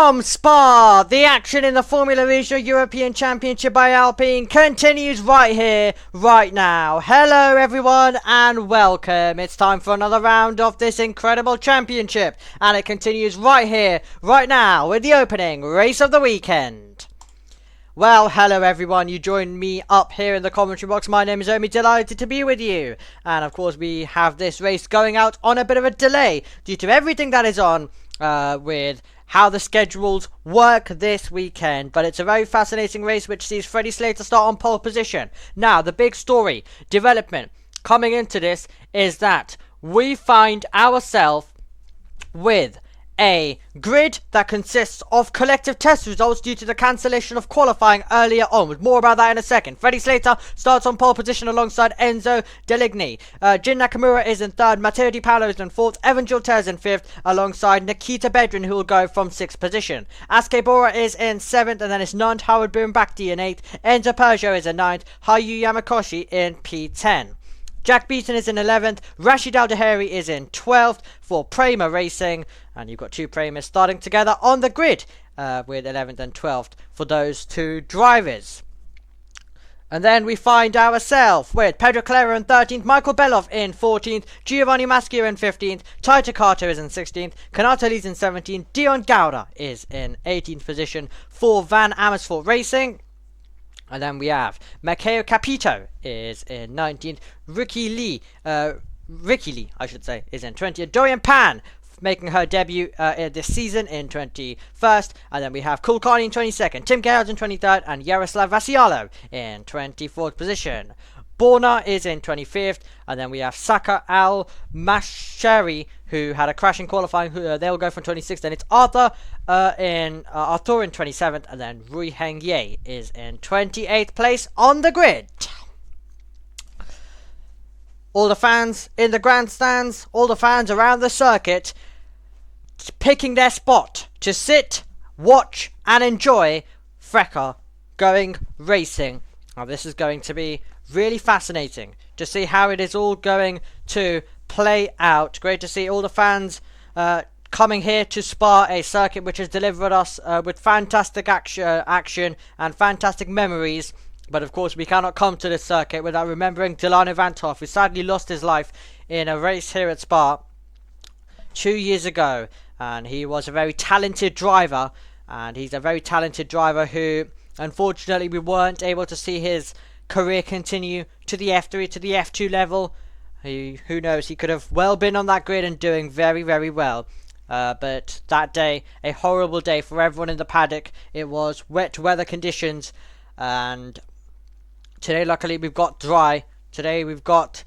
From Spa, the action in the Formula Regional European Championship by Alpine continues right here, right now. Hello everyone and welcome. It's time for another round of this incredible championship, and it continues right here, right now with the opening race of the weekend. Well, hello everyone, you joined me up here in the commentary box. My name is Omi, delighted to be with you. And of course we have this race going out on a bit of a delay due to everything that is on with how the schedules work this weekend. But it's a very fascinating race which sees Freddie Slater start on pole position. Now, the big story, development coming into this is that we find ourselves with a grid that consists of collective test results due to the cancellation of qualifying earlier on. With more about that in a second. Freddie Slater starts on pole position alongside Enzo Deligny. Jin Nakamura is in third, Matteo Di Paolo is in fourth, Evan Giltez in fifth, alongside Nikita Bedrin, who will go from sixth position. Aske Bora is in seventh, and then it's Nant Howard Boombakti in eighth, Enzo Peugeot is in ninth, Hayu Yamakoshi in P10. Jack Beaton is in 11th, Rashid Al-Daheri is in 12th for Prema Racing, and you've got two Premas starting together on the grid with 11th and 12th for those two drivers. And then we find ourselves with Pedro Clara in 13th, Michael Beloff in 14th, Giovanni Maschio in 15th, Taito Kato is in 16th, Kanata Lee's in 17th, Dion Gauda is in 18th position for Van Amersfoort Racing. And then we have Matteo Capito is in 19th. Ricky Lee, I should say, is in 20th. Dorian Pan making her debut this season in 21st. And then we have Kulkarni in 22nd. Tim Gales in 23rd. And Yaroslav Vasialo in 24th position. Borna is in 25th, and then we have Saka Al-Mashari, who had a crash in qualifying. They'll go from 26th, and it's Arthur in 27th, and then Rui Heng Ye is in 28th place on the grid. All the fans in the grandstands, all the fans around the circuit, picking their spot to sit, watch, and enjoy FRECA going racing. Now, this is going to be really fascinating to see how it is all going to play out. Great to see all the fans coming here to Spa, a circuit which has delivered us with fantastic action and fantastic memories. But of course we cannot come to this circuit without remembering Delano Vanthoff, who sadly lost his life in a race here at Spa 2 years ago. And he was a very talented driver, and he's a very talented driver who unfortunately we weren't able to see his career continue to the F3, to the F2 level. Who knows, he could have well been on that grid and doing very, very well. But that day, a horrible day for everyone in the paddock. It was wet weather conditions, and today luckily we've got dry. Today we've got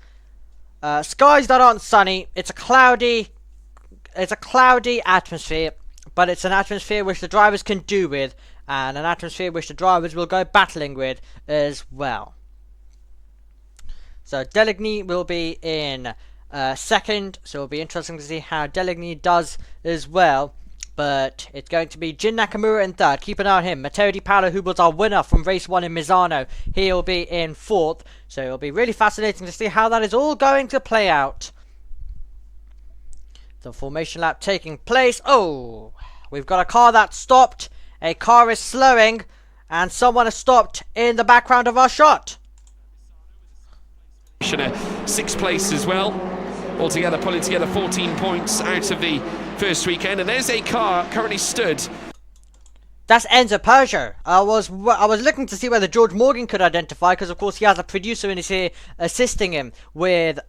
skies that aren't sunny. It's a cloudy atmosphere, but it's an atmosphere which the drivers can do with, and an atmosphere which the drivers will go battling with as well. So Deligny will be in second, so it'll be interesting to see how Deligny does as well. But it's going to be Jin Nakamura in third. Keep an eye on him. Matteo Di Paolo, who was our winner from race 1 in Misano, he'll be in fourth. So it'll be really fascinating to see how that is all going to play out. The formation lap taking place. Oh, we've got a car that stopped. A car is slowing, and someone has stopped in the background of our shot. Sixth place as well. Altogether, pulling together 14 points out of the first weekend. And there's a car currently stood. That's Enzo Peugeot. I was looking to see whether George Morgan could identify, because of course he has a producer in his here assisting him with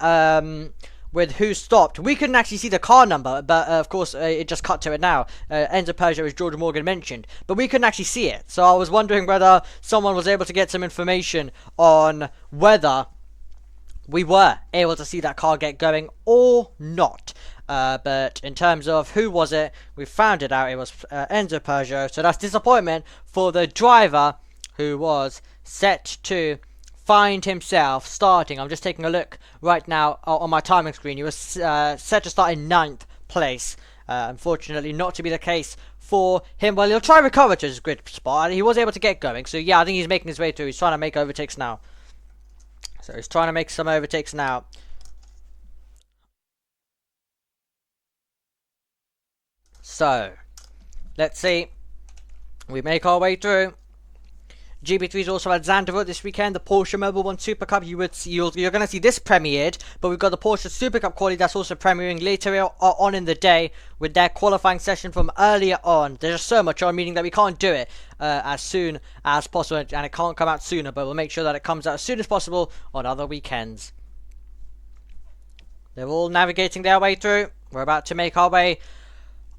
who stopped. We couldn't actually see the car number, but of course it just cut to it now. Enzo Peugeot, as George Morgan mentioned, but we couldn't actually see it. So I was wondering whether someone was able to get some information on whether we were able to see that car get going or not. But in terms of who was it, we found it out. It was Enzo Peugeot. So that's disappointment for the driver who was set to find himself starting. I'm just taking a look right now on my timing screen. He was set to start in 9th place. Unfortunately, not to be the case for him. Well, he'll try to recover to his grid spot. He was able to get going. So yeah, I think he's making his way through. He's trying to make overtakes now. So he's trying to make some overtakes now. So let's see We make our way through. GB3's also at Zandvoort this weekend, the Porsche Mobile 1 Super Cup. You're going to see this premiered, but we've got the Porsche Super Cup quality that's also premiering later on in the day with their qualifying session from earlier on. There's just so much on, meaning that we can't do it as soon as possible, and it can't come out sooner, but we'll make sure that it comes out as soon as possible on other weekends. They're all navigating their way through. We're about to make our way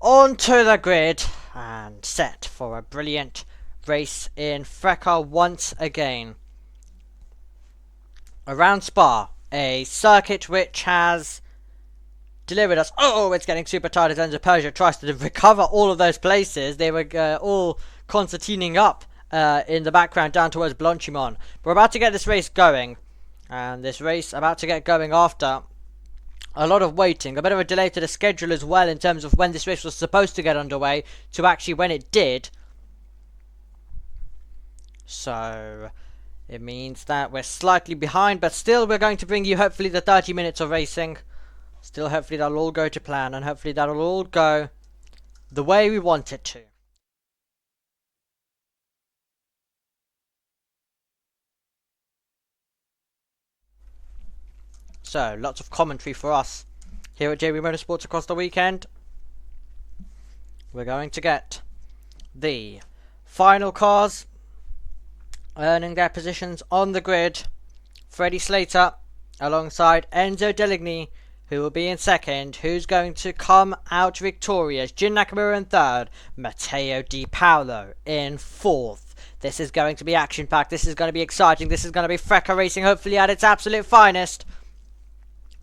onto the grid and set for a brilliant race in FRECA once again. Around Spa, a circuit which has delivered us. Oh, it's getting super tight as Enzo Persia tries to recover all of those places. They were all concertining up in the background down towards Blanchimont. We're about to get this race going, and this race about to get going after a lot of waiting, a bit of a delay to the schedule as well in terms of when this race was supposed to get underway to actually when it did. So it means that we're slightly behind, but still we're going to bring you hopefully the 30 minutes of racing. Still hopefully that'll all go to plan, and hopefully that'll all go the way we want it to. So lots of commentary for us here at JB Motorsports across the weekend. We're going to get the final cars earning their positions on the grid. Freddie Slater alongside Enzo Deligny, who will be in second. Who's going to come out victorious? Jin Nakamura in third. Matteo Di Paolo in fourth. This is going to be action-packed. This is going to be exciting. This is going to be FRECA racing, hopefully at its absolute finest.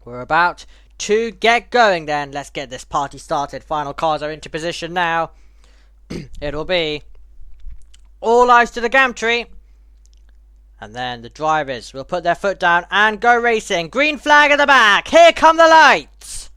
We're about to get going then. Let's get this party started. Final cars are into position now. It'll be all eyes to the gantry. And then the drivers will put their foot down and go racing. Green flag at the back. Here come the lights.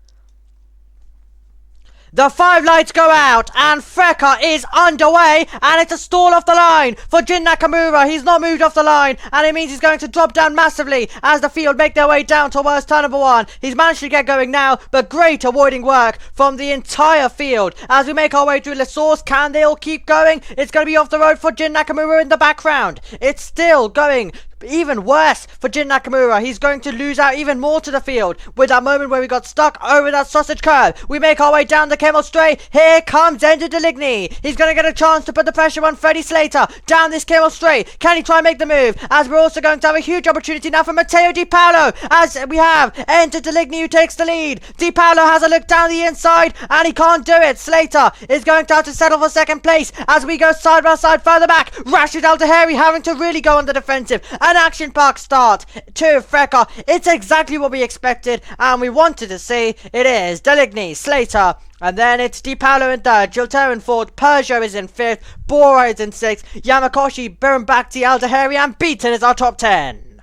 The 5 lights go out and FRECA is underway, and it's a stall off the line for Jin Nakamura. He's not moved off the line, and it means he's going to drop down massively as the field make their way down towards turn number 1. He's managed to get going now, but great avoiding work from the entire field as we make our way through La Source. Can they all keep going? It's going to be off the road for Jin Nakamura in the background. It's still going even worse for Jin Nakamura. He's going to lose out even more to the field with that moment where we got stuck over that sausage curve. We make our way down the Camel Straight. Here comes Enzo Deligny. He's going to get a chance to put the pressure on Freddie Slater down this Camel Straight. Can he try and make the move? As we're also going to have a huge opportunity now for Matteo Di Paolo, as we have Enzo Deligny who takes the lead. Di Paolo has a look down the inside and he can't do it. Slater is going to have to settle for second place as we go side by side further back. Rashid Al-Taheri having to really go on the defensive. An action-packed start to FRECA. It's exactly what we expected and we wanted to see. It is Deligny, Slater, and then it's Di Paolo in third, Giltero in fourth, Peugeot is in fifth, Bora is in sixth, Yamakoshi, Birnbachti, Al-Taheri and Beaton is our top 10.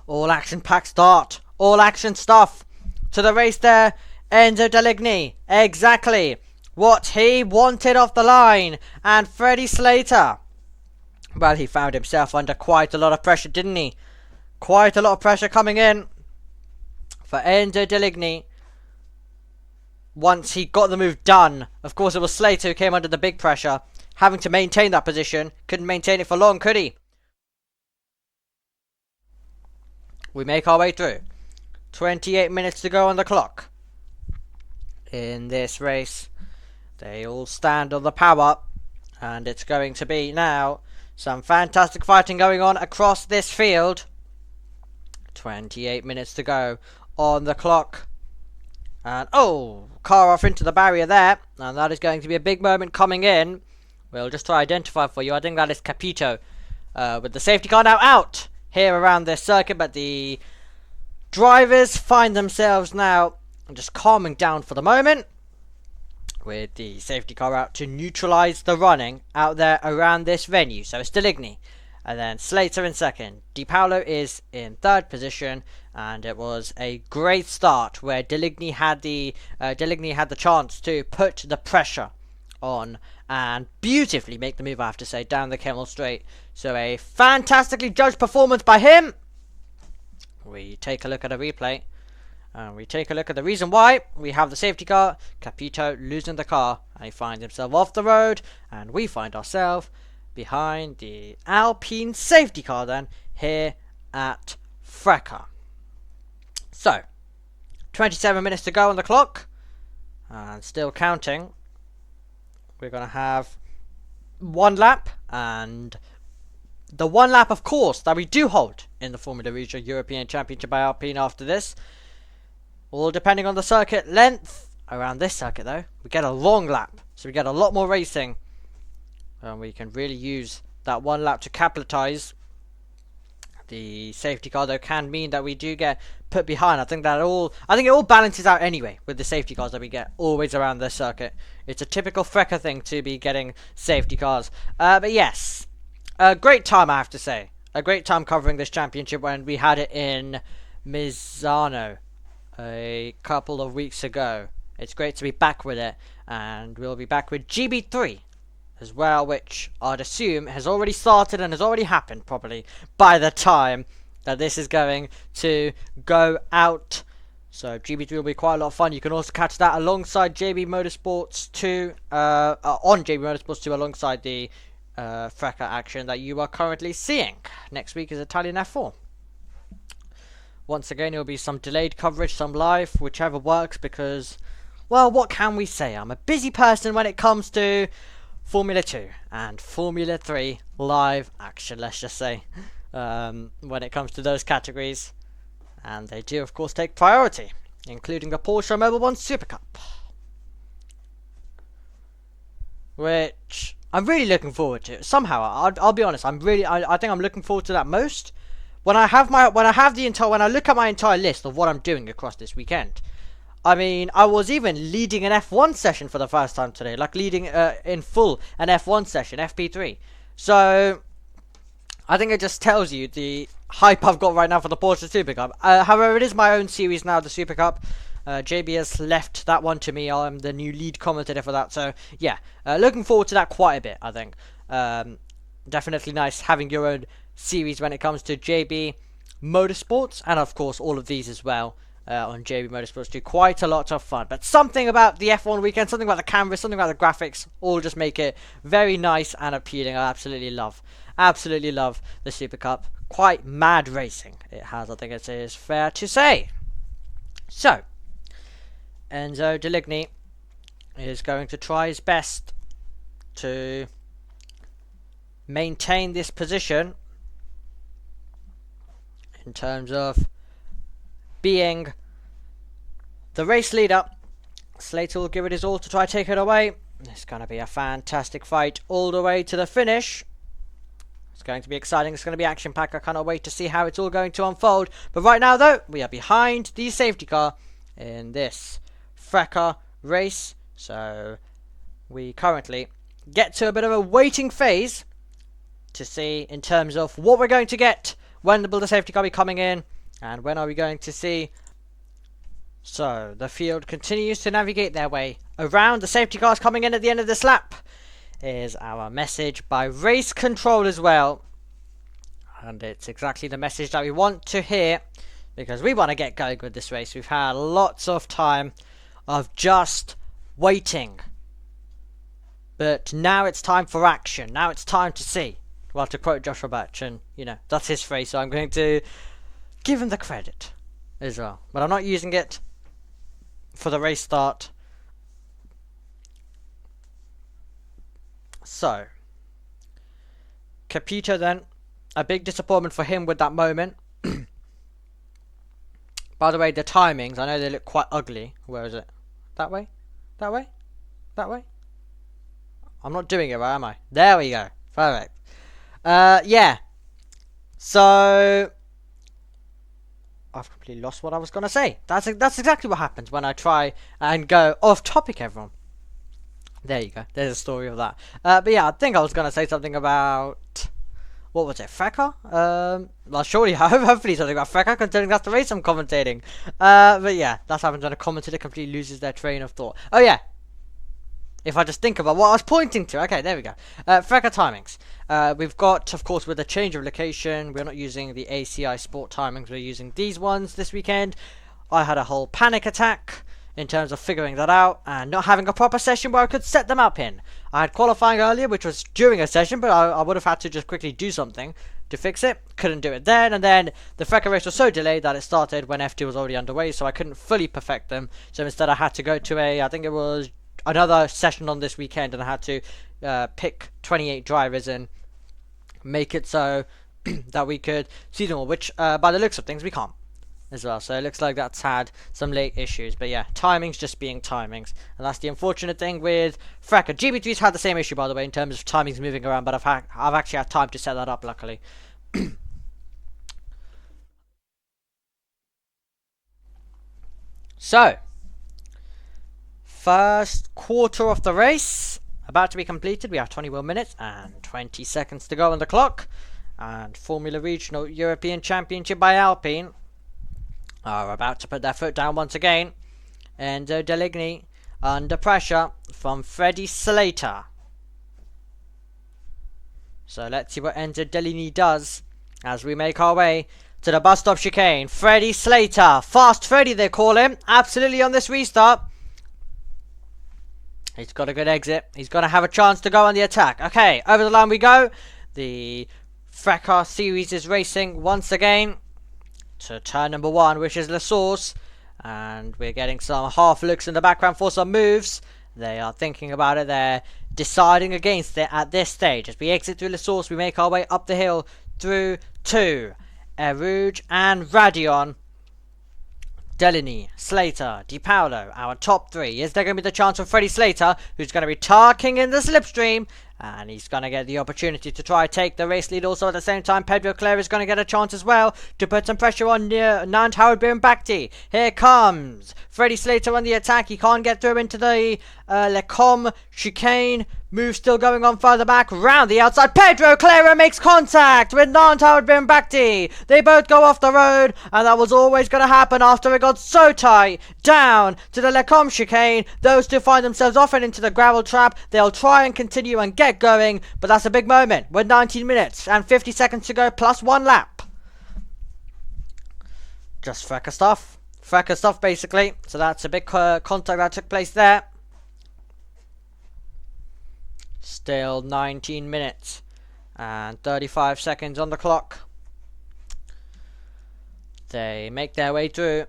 All action-packed start, all action stuff to the race there. Enzo Deligny, exactly what he wanted off the line, and Freddie Slater, well, he found himself under quite a lot of pressure, didn't he? Quite a lot of pressure coming in for Enzo Deligny once he got the move done. Of course, it was Slater who came under the big pressure, having to maintain that position. Couldn't maintain it for long, could he? We make our way through. 28 minutes to go on the clock in this race. They all stand on the power, and it's going to be now some fantastic fighting going on across this field. 28 minutes to go on the clock. And oh, car off into the barrier there. And that is going to be a big moment coming in. We'll just try to identify for you. I think that is Capito. With the safety car now out here around this circuit. But the drivers find themselves now just calming down for the moment, with the safety car out to neutralise the running out there around this venue. So it's Deligny, and then Slater in second. Di Paolo is in third position, and it was a great start where Deligny had the chance to put the pressure on and beautifully make the move, I have to say, down the Camel Straight. So a fantastically judged performance by him. We take a look at a replay, And we take a look at the reason why. We have the safety car, Capito losing the car, and he finds himself off the road, and we find ourselves behind the Alpine safety car then, here at FRECA. So, 27 minutes to go on the clock, and still counting. We're going to have one lap, and the one lap, of course, that we do hold in the Formula Regia European Championship by Alpine after this. All depending on the circuit length. Around this circuit, though, we get a long lap, so we get a lot more racing. And we can really use that one lap to capitalize. The safety car, though, can mean that we do get put behind. I think it all balances out anyway with the safety cars that we get always around this circuit. It's a typical FRECA thing to be getting safety cars. But yes, a great time, I have to say. A great time covering this championship when we had it in Misano a couple of weeks ago. It's great to be back with it, and we'll be back with GB3 as well, which I'd assume has already started and has already happened probably by the time that this is going to go out. So GB3 will be quite a lot of fun. You can also catch that alongside JBMotorsports 2 on JBMotorsports 2 alongside the FRECA action that you are currently seeing. Next week is Italian F4. Once again, it will be some delayed coverage, some live, whichever works, because, well, what can we say? I'm a busy person when it comes to Formula 2 and Formula 3 live action, let's just say, when it comes to those categories. And they do, of course, take priority, including the Porsche Mobile One Super Cup, which I'm really looking forward to. Somehow, I'll be honest, I think I'm looking forward to that most. When I look at my entire list of what I'm doing across this weekend, I mean, I was even leading an F1 session for the first time today, like leading in full an F1 session, FP3. So I think it just tells you the hype I've got right now for the Porsche Super Cup. However, it is my own series now, the Super Cup. JB has left that one to me. I'm the new lead commentator for that. So yeah, looking forward to that quite a bit, I think. Definitely nice having your own series when it comes to JB Motorsports, and of course all of these as well on JB Motorsports do quite a lot of fun. But something about the F1 weekend, something about the cameras, something about the graphics, all just make it very nice and appealing. I absolutely love the Super Cup. Quite mad racing it has, I think it is fair to say. So Enzo Deligny is going to try his best to maintain this position in terms of being the race leader. Slater will give it his all to try to take it away. It's going to be a fantastic fight all the way to the finish. It's going to be exciting. It's going to be action-packed. I cannot wait to see how it's all going to unfold. But right now, though, we are behind the safety car in this FRECA race. So we currently get to a bit of a waiting phase to see in terms of what we're going to get. When will the safety car be coming in? And when are we going to see? So the field continues to navigate their way around. The safety cars coming in at the end of this lap is our message by race control as well. And it's exactly the message that we want to hear, because we want to get going with this race. We've had lots of time of just waiting. But now it's time for action. Now it's time to see. Well, to quote Joshua Birch, and you know, that's his phrase, so I'm going to give him the credit as well. But I'm not using it for the race start. So, Capito then, a big disappointment for him with that moment. By the way, the timings, I know they look quite ugly. Where is it? That way? That way? That way? I'm not doing it right, am I? There we go. Perfect. Yeah. So I've completely lost what I was gonna say. That's exactly what happens when I try and go off topic, everyone. There you go. There's a story of that. But yeah, I think I was gonna say something about, what was it, FRECA? Well, surely, hopefully something about FRECA, considering that's the race I'm commentating. But yeah, that's happens when a commentator completely loses their train of thought. Oh yeah. If I just think about what I was pointing to. Okay, there we go. FRECA timings. We've got, of course, with a change of location, we're not using the ACI Sport timings. We're using these ones this weekend. I had a whole panic attack in terms of figuring that out and not having a proper session where I could set them up in. I had qualifying earlier, which was during a session, but I would have had to just quickly do something to fix it. Couldn't do it then, and then the FRECA race was so delayed that it started when F2 was already underway, so I couldn't fully perfect them. So instead I had to go to I think it was another session on this weekend, and I had to pick 28 drivers and make it so that we could see them all, which by the looks of things we can't as well. So it looks like that's had some late issues, but yeah, timings just being timings, and that's the unfortunate thing with FRECA. GB3's had the same issue, by the way, in terms of timings moving around, but I've actually had time to set that up, luckily. So first quarter of the race about to be completed. We have 21 minutes and 20 seconds to go on the clock, and Formula Regional European Championship by Alpine are about to put their foot down once again. Enzo Deligny under pressure from Freddie Slater. So let's see what Enzo Deligny does as we make our way to the bus stop chicane. Freddie Slater, Fast Freddy they call him, absolutely on this restart. He's got a good exit. He's going to have a chance to go on the attack. Okay, over the line we go. The FRECA series is racing once again to turn number 1, which is La Source, and we're getting some half looks in the background for some moves. They are thinking about it. They're deciding against it at this stage. As we exit through La Source, we make our way up the hill through to Erouge and Radion. Deligny, Slater, Di Paolo, our top 3. Is there going to be the chance for Freddie Slater, who's going to be tucking in the slipstream, and he's going to get the opportunity to try take the race lead. Also at the same time, Pedro Clare is going to get a chance as well to put some pressure on Nant Howard Birnbachty. Here comes Freddie Slater on the attack. He can't get through into the Lecom chicane. Move still going on further back, round the outside. Pedro Clare makes contact with Nant Howard Birnbachty. They both go off the road, and that was always going to happen after it got so tight. Down to the Lecom chicane. Those two find themselves off and into the gravel trap. They'll try and continue and get going, but that's a big moment with 19 minutes and 50 seconds to go plus 1 lap. Just FRECA stuff basically. So that's a big contact that took place there. Still 19 minutes and 35 seconds on the clock. They make their way through.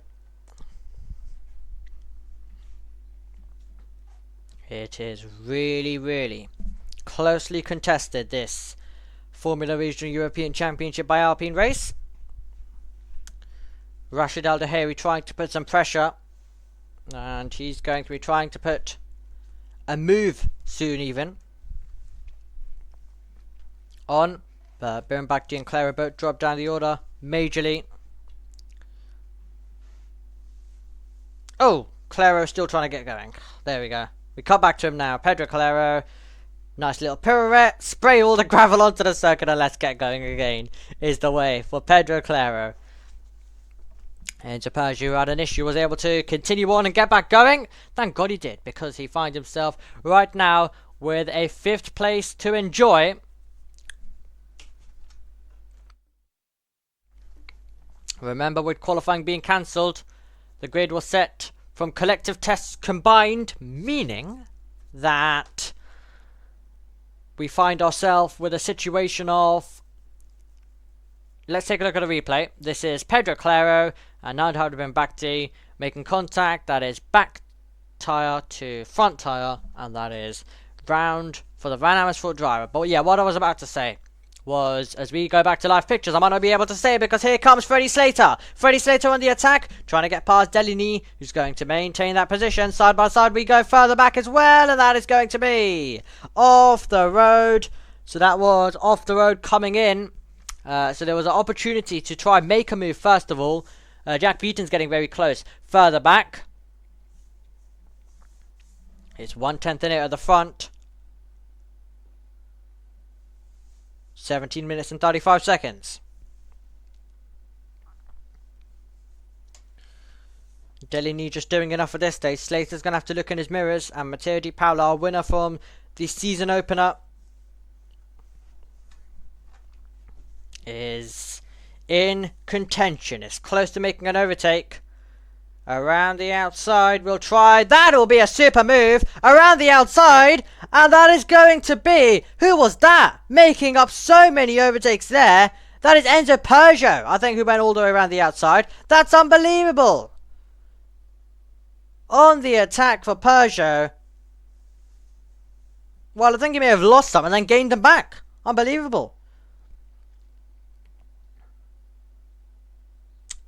It is really closely contested, this Formula Regional European Championship by Alpine race. Rashid Al Daheri trying to put some pressure, and he's going to be trying to put a move soon even on, but Birnbachty and Clara both drop down the order majorly. Oh, Claro still trying to get going. There we go. We cut back to him now. Pedro Claro, nice little pirouette, spray all the gravel onto the circuit, and let's get going again is the way for Pedro Claro. And Japage, who had an issue, was able to continue on and get back going. Thank God he did, because he finds himself right now with a 5th place to enjoy. Remember, with qualifying being cancelled, the grid was set from collective tests combined, meaning that we find ourselves with a situation of, let's take a look at a replay. This is Pedro Claro and Nant Howard Birnbachty making contact. That is back tyre to front tyre, and that is round for the Van Amersfoort driver. But yeah, what I was about to say was, as we go back to live pictures, I might not be able to say it because here comes Freddie Slater. Freddie Slater on the attack, trying to get past Deligny, who's going to maintain that position. Side by side we go further back as well, and that is going to be off the road. So that was off the road coming in. So there was an opportunity to try and make a move first of all. Jack Beaton's getting very close. Further back, it's 1/10 in it at the front. 17 minutes and 35 seconds. Deligny just doing enough at this stage. Slater's going to have to look in his mirrors. And Matteo Di Paolo, our winner from the season opener, is in contention. It's close to making an overtake. Around the outside, we'll try. That'll be a super move. Around the outside. And that is going to be... Who was that? Making up so many overtakes there. That is Enzo Peugeot, I think, who went all the way around the outside. That's unbelievable. On the attack for Peugeot. Well, I think he may have lost some and then gained them back. Unbelievable.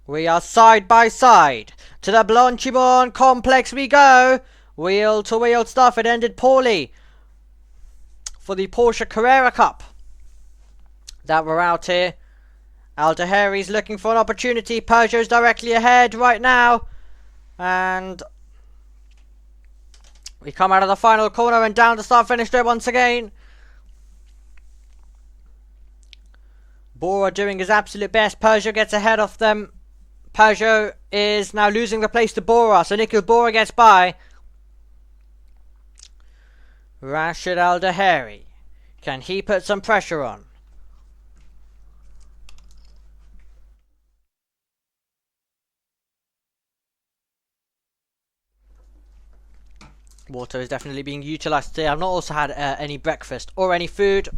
We are side by side. To the Blanchimont complex we go. Wheel to wheel stuff. It ended poorly for the Porsche Carrera Cup that we're out here. Aldehari's looking for an opportunity. Peugeot's directly ahead right now. And we come out of the final corner and down the start-finish straight once again. Bora doing his absolute best. Peugeot gets ahead of them. Peugeot is now losing the place to Bora, so Nikhil Bora gets by. Rashid Aldehari. Can he put some pressure on? Water is definitely being utilised today. I've not also had any breakfast or any food.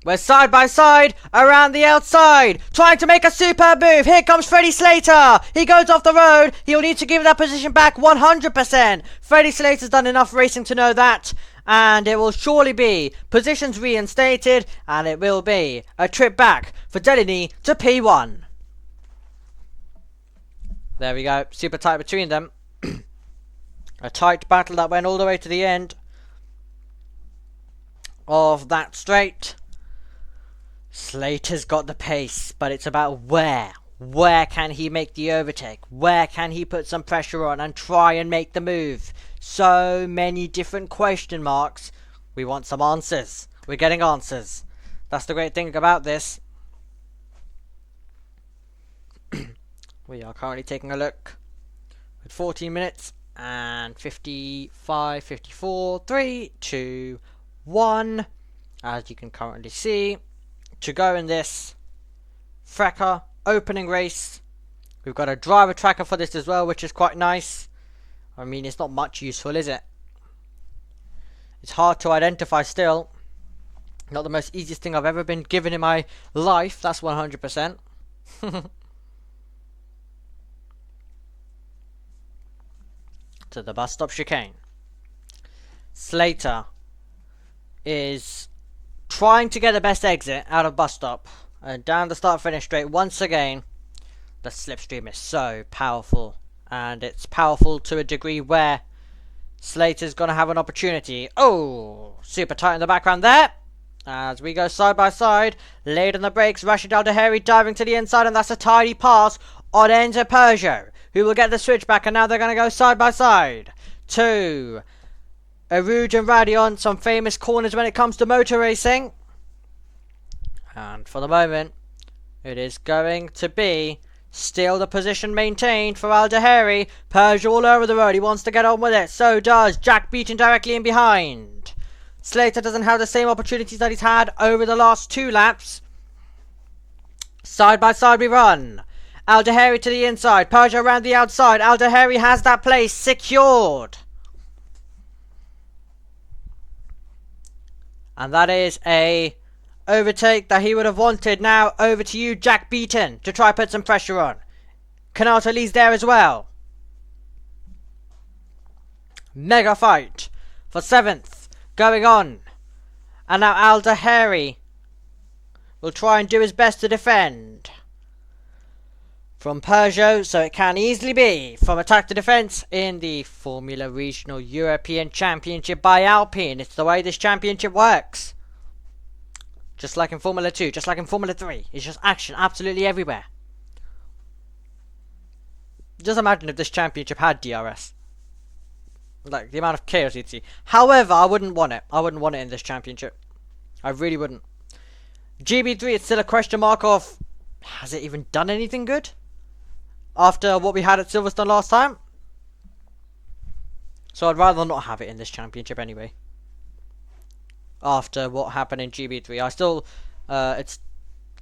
We're side by side, around the outside, trying to make a superb move. Here comes Freddie Slater. He goes off the road. He'll need to give that position back 100%. Freddie Slater's done enough racing to know that. And it will surely be positions reinstated. And it will be a trip back for Delaney to P1. There we go. Super tight between them. A tight battle that went all the way to the end of that straight. Slater's got the pace, but it's about where. Where can he make the overtake? Where can he put some pressure on and try and make the move? So many different question marks. We want some answers. We're getting answers. That's the great thing about this. We are currently taking a look at 14 minutes and 55, 54, 3, 2, 1. As you can currently see, to go in this FRECA opening race. We've got a driver tracker for this as well, which is quite nice. I mean, it's not much useful, is it? It's hard to identify still. Not the most easiest thing I've ever been given in my life, that's 100%. To the bus stop chicane. Slater is trying to get the best exit out of bus stop. And down the start finish straight once again. The slipstream is so powerful. And it's powerful to a degree where Slater's going to have an opportunity. Oh, super tight in the background there. As we go side by side. Late on the brakes. Rashid Aldehari diving to the inside. And that's a tidy pass on Enzo Peugeot, who will get the switch back. And now they're going to go side by side. To Arouge and Radion, some famous corners when it comes to motor racing. And for the moment, it is going to be still the position maintained for Aldehari. Peugeot all over the road. He wants to get on with it. So does Jack Beaton directly in behind. Slater doesn't have the same opportunities that he's had over the last 2 laps. Side by side we run. Aldehari to the inside. Peugeot around the outside. Aldehari has that place secured. And that is a overtake that he would have wanted. Now over to you, Jack Beaton, to try put some pressure on. Canata Lee's there as well. Mega fight for 7th going on. And now Aldehari will try and do his best to defend from Peugeot, so it can easily be from attack to defence in the Formula Regional European Championship by Alpine. It's the way this championship works. Just like in Formula 2, just like in Formula 3. It's just action absolutely everywhere. Just imagine if this championship had DRS. Like, the amount of chaos you'd see. However, I wouldn't want it. I wouldn't want it in this championship. I really wouldn't. GB3, it's still a question mark of, has it even done anything good after what we had at Silverstone last time? So I'd rather not have it in this championship anyway. After what happened in GB3. I still, it's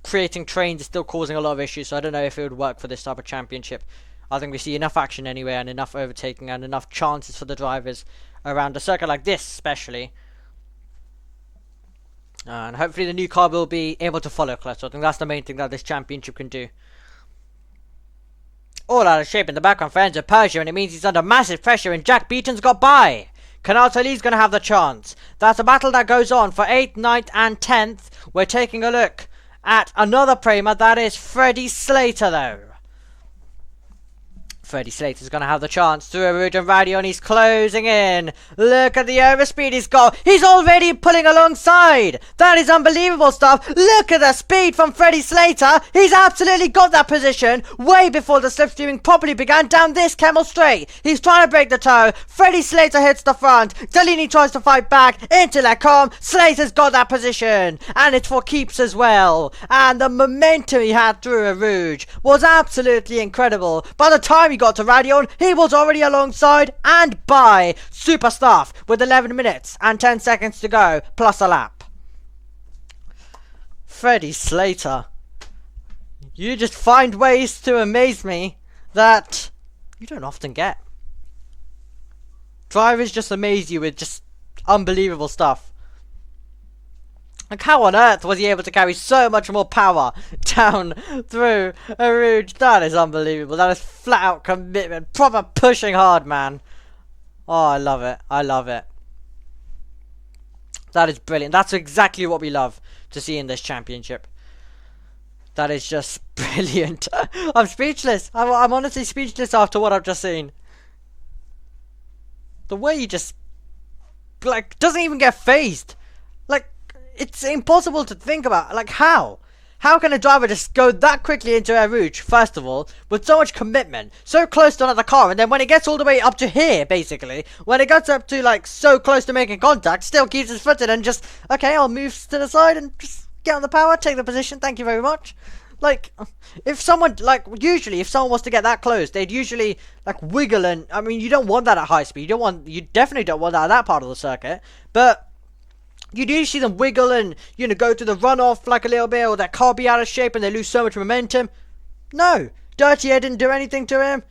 creating trains is still causing a lot of issues, so I don't know if it would work for this type of championship. I think we see enough action anyway, and enough overtaking, and enough chances for the drivers around a circuit like this, especially. And hopefully the new car will be able to follow close. I think that's the main thing that this championship can do. All out of shape in the background for Enzo Persia, and it means he's under massive pressure, and Jack Beaton's got by. Canal-Tali's going to have the chance. That's a battle that goes on for 8th, 9th and 10th. We're taking a look at another Prema. That is Freddie Slater, though. Freddie Slater's going to have the chance through a Rouge and Radion. He's closing in. Look at the overspeed he's got. He's already pulling alongside. That is unbelievable stuff. Look at the speed from Freddie Slater. He's absolutely got that position way before the slipstreaming properly began down this Kemmel straight. He's trying to break the toe. Freddie Slater hits the front. Delaney tries to fight back into Lecombe. Slater's got that position. And it's for keeps as well. And the momentum he had through a Rouge was absolutely incredible. By the time he got to Radion, he was already alongside and by. Super stuff with 11 minutes and 10 seconds to go, plus a lap. Freddie Slater, you just find ways to amaze me that you don't often get. Drivers just amaze you with just unbelievable stuff. Like, how on earth was he able to carry so much more power down through a Rouge? That is unbelievable. That is flat out commitment. Proper pushing hard, man. Oh, I love it. I love it. That is brilliant. That's exactly what we love to see in this championship. That is just brilliant. I'm speechless. I'm honestly speechless after what I've just seen. The way he just, like, doesn't even get phased. Like, it's impossible to think about. Like, how? How can a driver just go that quickly into a Rouge, first of all, with so much commitment, so close to another car, and then when it gets all the way up to here, basically, when it gets up to, like, so close to making contact, still keeps his foot in and just, okay, I'll move to the side and just get on the power, take the position, thank you very much. Like, if someone, like, usually, if someone was to get that close, they'd usually, like, wiggle and, I mean, you don't want that at high speed, you definitely don't want that at that part of the circuit, but you do see them wiggle and, you know, go to the runoff like a little bit, or their car be out of shape and they lose so much momentum. No, Dirty Air didn't do anything to him.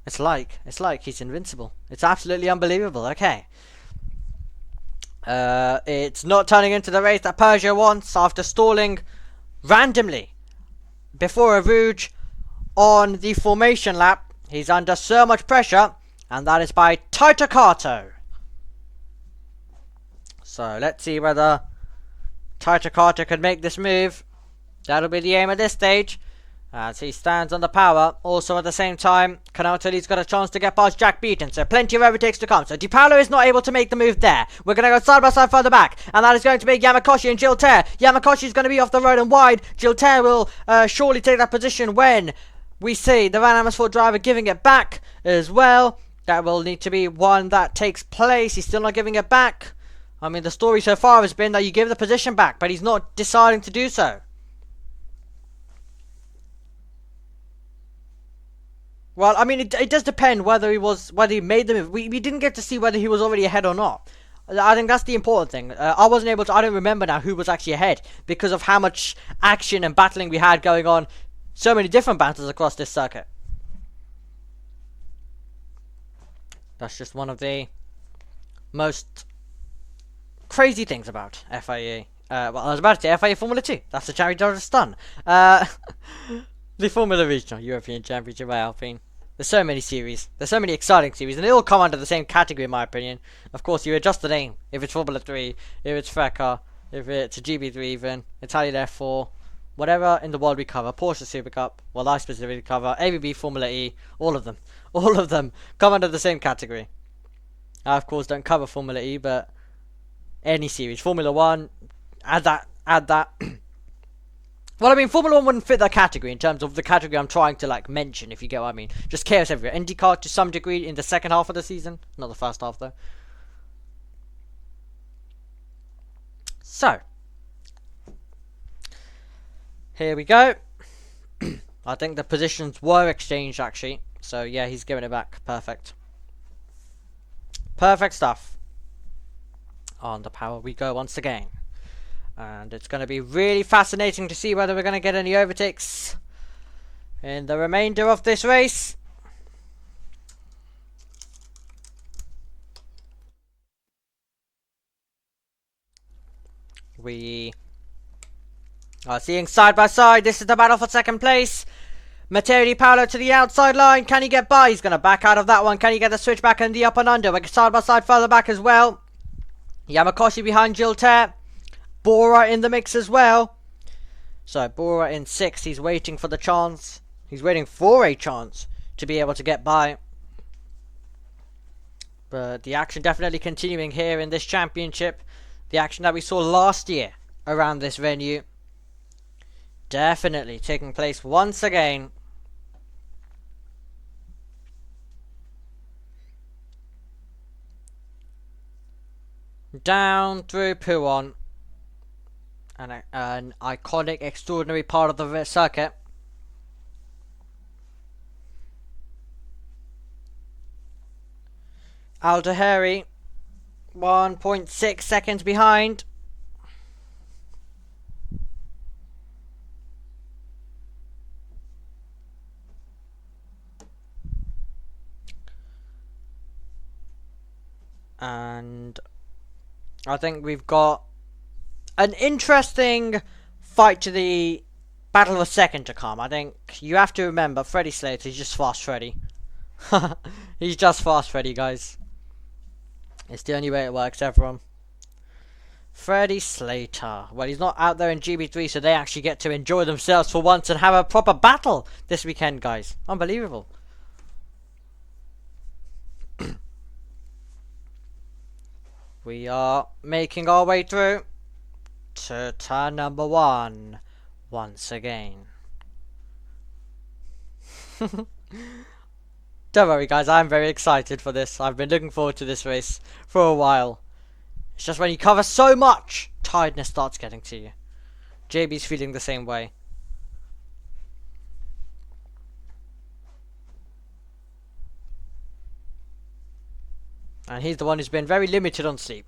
It's like he's invincible. It's absolutely unbelievable. Okay. It's not turning into the race that Peugeot wants after stalling randomly before a Rouge on the formation lap. He's under so much pressure, and that is by Tito Cato. So let's see whether Tito Carter can make this move. That'll be the aim at this stage, as he stands on the power. Also at the same time, Canal-Tali's got a chance to get past Jack Beaton, so plenty of overtakes to come. So Di Paolo is not able to make the move there. We're going to go side by side further back, and that is going to be Yamakoshi and Gilter. Yamakoshi is going to be off the road and wide. Gilter will surely take that position when we see the Van Amersfoort driver giving it back as well. That will need to be one that takes place. He's still not giving it back. I mean, the story so far has been that you give the position back, but he's not deciding to do so. Well, I mean, it does depend whether he made the move. We didn't get to see whether he was already ahead or not. I think that's the important thing. I wasn't able to, I don't remember now who was actually ahead because of how much action and battling we had going on. So many different battles across this circuit. That's just one of the most crazy things about FIA. Well, I was about to say FIA Formula 2. That's the championship of stun. The Formula Regional European Championship by Alpine. There's so many series. There's so many exciting series, and they all come under the same category, in my opinion. Of course, you adjust the name. If it's Formula 3, if it's FRECA, if it's a GB3 even, Italian F4, whatever in the world we cover. Porsche Super Cup, well, I specifically cover ABB Formula E, all of them. All of them come under the same category. I, of course, don't cover Formula E, but any series. Formula 1, add that. Well, I mean, Formula 1 wouldn't fit that category in terms of the category I'm trying to, like, mention, if you get what I mean. Just chaos everywhere. IndyCar to some degree in the second half of the season. Not the first half, though. So. Here we go. I think the positions were exchanged, actually. So, yeah, he's giving it back. Perfect. Perfect stuff. On the power we go once again. And it's going to be really fascinating to see whether we're going to get any overtakes in the remainder of this race. We are seeing side by side. This is the battle for second place. Matteo Di Paolo to the outside line. Can he get by? He's going to back out of that one. Can he get the switch back in the up and under? We're side by side further back as well. Yamakoshi behind Gilter. Bora in the mix as well. So Bora in 6th. He's waiting for the chance. He's waiting for a chance to be able to get by. But the action definitely continuing here in this championship. The action that we saw last year around this venue. Definitely taking place once again. Down through Puon. An iconic, extraordinary part of the circuit. Aldeheri 1.6 seconds behind. And I think we've got an interesting fight to the battle of a second to come. I think you have to remember Freddie Slater is just Fast Freddy. He's just Fast Freddy, guys. It's the only way it works, everyone. Freddie Slater. Well, he's not out there in GB3, so they actually get to enjoy themselves for once and have a proper battle this weekend, guys. Unbelievable. We are making our way through to turn number 1 once again. Don't worry, guys, I'm very excited for this. I've been looking forward to this race for a while. It's just when you cover so much, tiredness starts getting to you. JB's feeling the same way. And he's the one who's been very limited on sleep.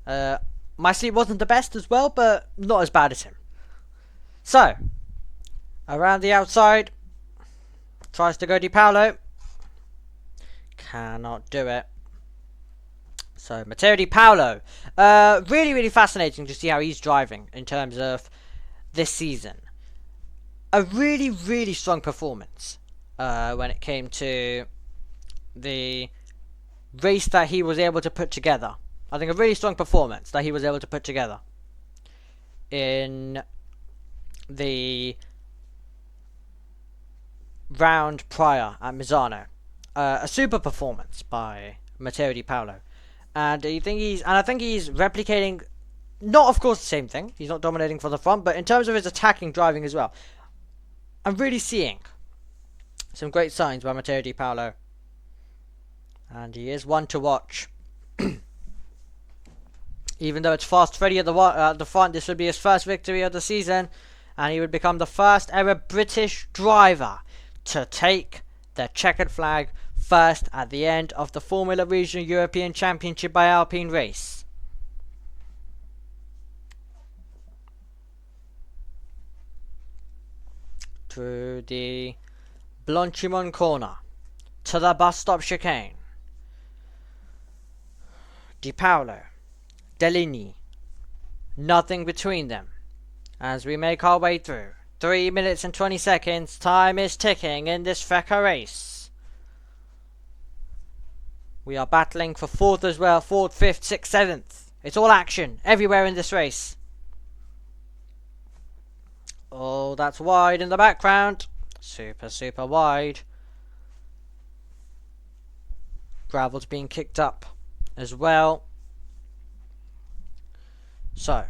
My sleep wasn't the best as well, but not as bad as him. So, around the outside, tries to go Di Paolo. Cannot do it. So, Matteo Di Paolo. Really, really fascinating to see how he's driving in terms of this season. A really, really strong performance when it came to the race that he was able to put together. I think a really strong performance that he was able to put together in the round prior at Misano. A super performance by Matteo Di Paolo, and I think he's replicating, not of course the same thing. He's not dominating for the front, but in terms of his attacking driving as well, I'm really seeing some great signs by Matteo Di Paolo. And he is one to watch. Even though it's Fast Freddy at the front, this would be his first victory of the season. And he would become the first ever British driver to take the checkered flag first at the end of the Formula Regional European Championship by Alpine race. Through the Blanchimont corner to the bus stop chicane. Di Paolo, Deligny, nothing between them as we make our way through. 3 minutes and 20 seconds, time is ticking in this FRECA race. We are battling for 4th as well, 4th, 5th, 6th, 7th. It's all action everywhere in this race. Oh, that's wide in the background. Super, super wide. Gravel's being kicked up as well. So,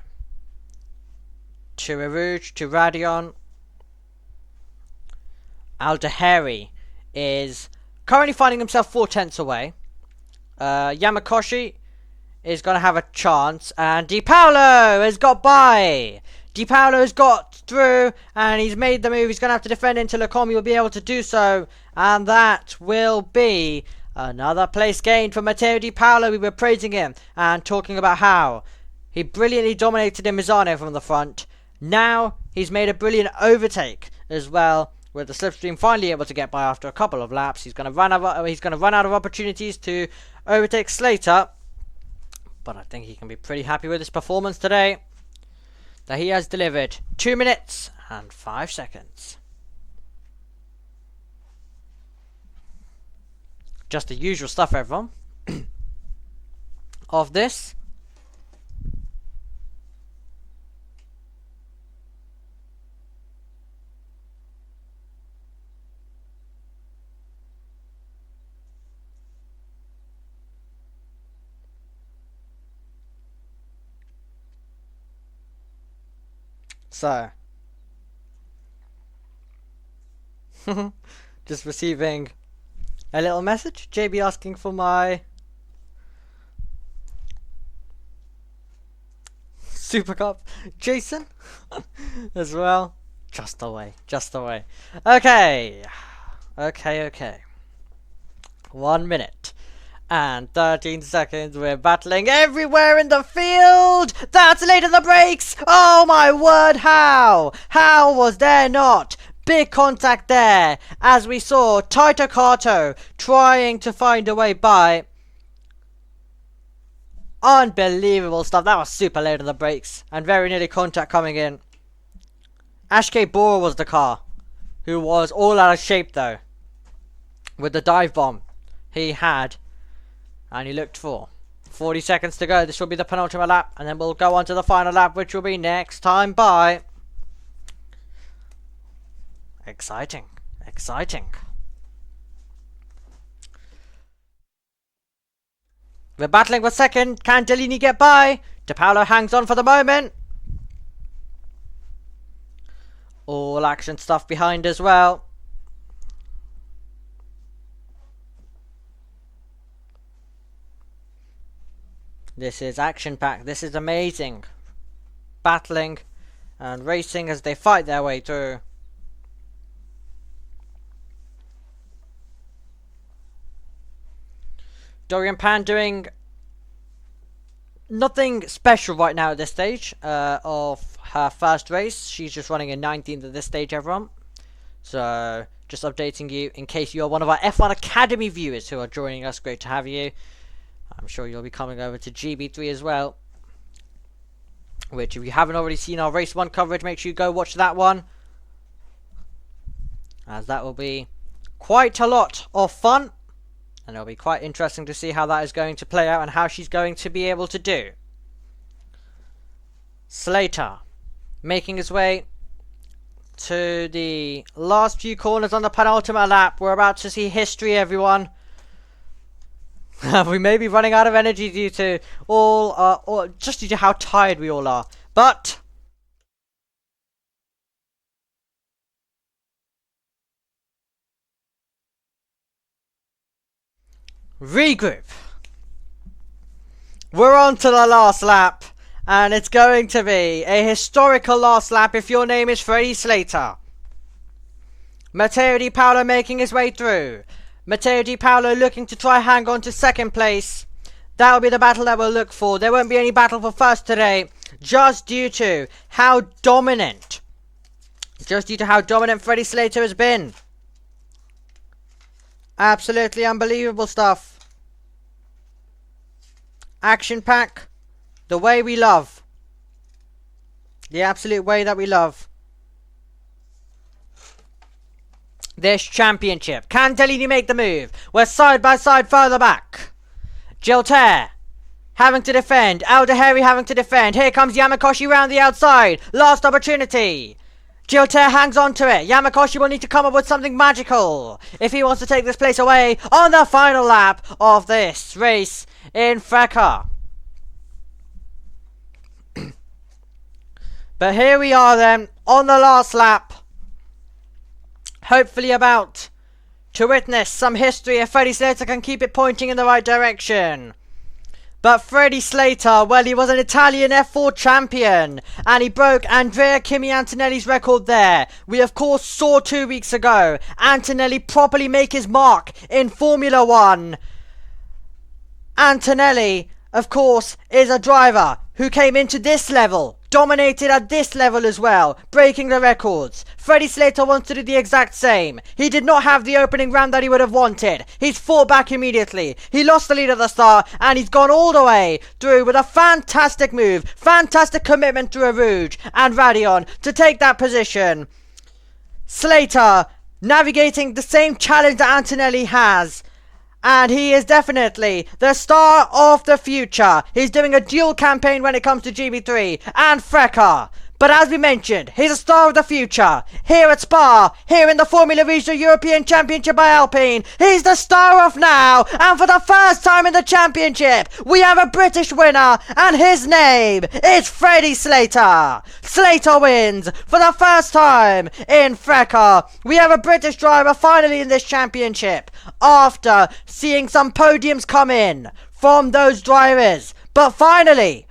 to Rouge, to Radion. Aldeheri is currently finding himself 4/10 away. Yamakoshi is going to have a chance, and Di Paolo has got by. Di Paolo has got through, and he's made the move. He's going to have to defend until Lacombe will be able to do so, and that will be another place gained for Matteo Di Paolo. We were praising him and talking about how he brilliantly dominated in Misano from the front. Now he's made a brilliant overtake as well, with the slipstream finally able to get by after a couple of laps. He's going to run out of opportunities to overtake Slater, but I think he can be pretty happy with his performance today. that he has delivered. 2 minutes and 5 seconds. Just the usual stuff, everyone. Of this. So, just receiving a little message. JB asking for my Super Cup. Jason as well. Just away. Okay. 1 minute and 13 seconds. We're battling everywhere in the field. That's late in the brakes. Oh my word, how was there not big contact there, as we saw Taito Kato trying to find a way by. Unbelievable stuff. That was super late in the brakes and very nearly contact coming in. Ashke Bora was the car who was all out of shape though with the dive bomb he had. And he looked for 40 seconds to go. This will be the penultimate lap. And then we'll go on to the final lap, which will be next time by. Exciting. We're battling for second. Can Delaney get by? De Paolo hangs on for the moment. All action stuff behind as well. This is action-packed. This is amazing. Battling and racing as they fight their way through. Dorian Pan doing nothing special right now at this stage of her first race. She's just running in 19th at this stage, everyone. So, just updating you in case you're one of our F1 Academy viewers who are joining us. Great to have you. I'm sure you'll be coming over to GB3 as well. Which, if you haven't already seen our Race 1 coverage, make sure you go watch that one. As that will be quite a lot of fun. And it'll be quite interesting to see how that is going to play out and how she's going to be able to do. Slater making his way to the last few corners on the penultimate lap. We're about to see history, everyone. We may be running out of energy due to or just due to how tired we all are. But regroup. We're on to the last lap, and it's going to be a historical last lap if your name is Freddie Slater. Matteo Di Paolo making his way through. Matteo Di Paolo looking to try hang on to second place. That will be the battle that we'll look for. There won't be any battle for first today, just due to how dominant Freddie Slater has been. Absolutely unbelievable stuff. Action pack, the way we love. The absolute way that we love this championship. Can Delaney make the move? We're side by side further back. Gilter having to defend. Aldehari having to defend. Here comes Yamakoshi round the outside. Last opportunity. Gilter hangs on to it. Yamakoshi will need to come up with something magical if he wants to take this place away on the final lap of this race in FRECA. But here we are then on the last lap. Hopefully about to witness some history if Freddie Slater can keep it pointing in the right direction. But Freddie Slater, well, he was an Italian F4 champion, and he broke Andrea Kimi Antonelli's record there. We of course saw 2 weeks ago Antonelli properly make his mark in Formula 1. Antonelli, of course, is a driver who came into this level, dominated at this level as well, breaking the records. Freddie Slater wants to do the exact same. He did not have the opening round that he would have wanted. He's fought back immediately. He lost the lead at the start, and he's gone all the way through with a fantastic move, fantastic commitment to Rouge and Radion to take that position. Slater navigating the same challenge that Antonelli has. And he is definitely the star of the future. He's doing a dual campaign when it comes to GB3 and FRECA. But as we mentioned, he's a star of the future. Here at Spa, here in the Formula Regional European Championship by Alpine, he's the star of now. And for the first time in the championship, we have a British winner. And his name is Freddie Slater. Slater wins for the first time in FRECA. We have a British driver finally in this championship, after seeing some podiums come in from those drivers. But finally,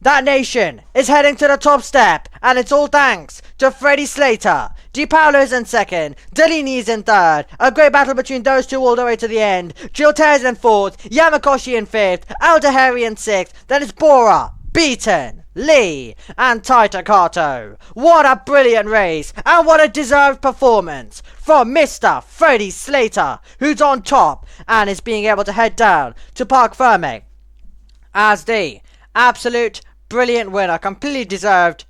that nation is heading to the top step, and it's all thanks to Freddie Slater. Di Paolo is in second, Delaney is in third, a great battle between those two all the way to the end. Gilter is in fourth, Yamakoshi in fifth, Aldehari in sixth, then it's Bora, Beaton, Lee, and Taita Kato. What a brilliant race, and what a deserved performance from Mr. Freddie Slater, who's on top, and is being able to head down to Parc Ferme as the absolute brilliant winner, completely deserved.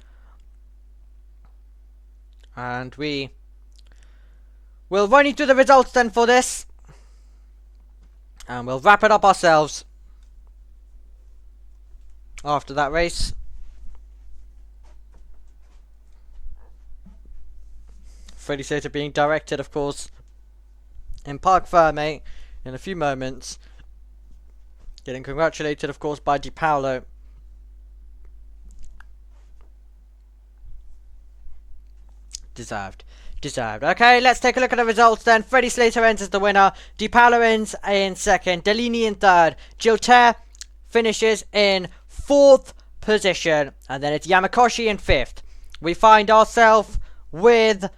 And we will run you through the results then for this, and we'll wrap it up ourselves after that race. Freddie Slater being directed, of course, in Parc Ferme in a few moments, getting congratulated, of course, by Di Paolo. Deserved. Okay, let's take a look at the results then. Freddie Slater ends as the winner. Di Paolo ends in second. Delaney in third. Gilter finishes in fourth position. And then it's Yamakoshi in fifth. We find ourselves with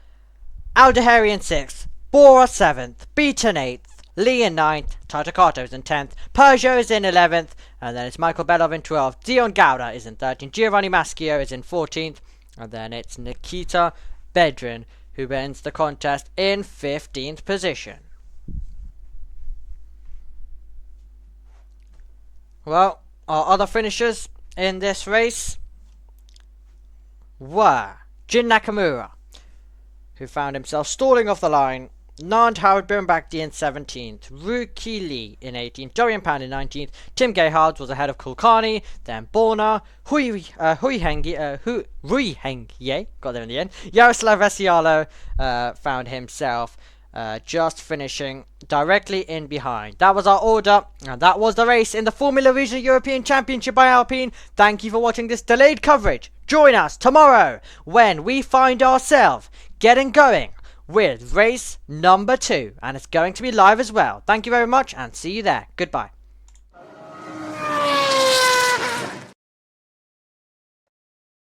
Aldehari in sixth. Bora seventh. Beaton eighth. Lee in ninth. Taita Kato is in 10th. Peugeot is in 11th. And then it's Michael Belov in 12th. Dion Gauda is in 13th. Giovanni Maschio is in 14th. And then it's Nikita Bedrin, who ends the contest in 15th position. Well, our other finishers in this race were Jin Nakamura, who found himself stalling off the line, Nand Howard Birnbachti in 17th, Ruki Lee in 18th, Dorian Pan in 19th, Tim Gayhards was ahead of Kulkarni, then Borna, Rui Hengye, got there in the end, Yaroslav Vesialo found himself just finishing directly in behind. That was our order, and that was the race in the Formula Regional European Championship by Alpine. Thank you for watching this delayed coverage. Join us tomorrow when we find ourselves getting going with race number 2, and it's going to be live as well. Thank you very much, and see you there. Goodbye.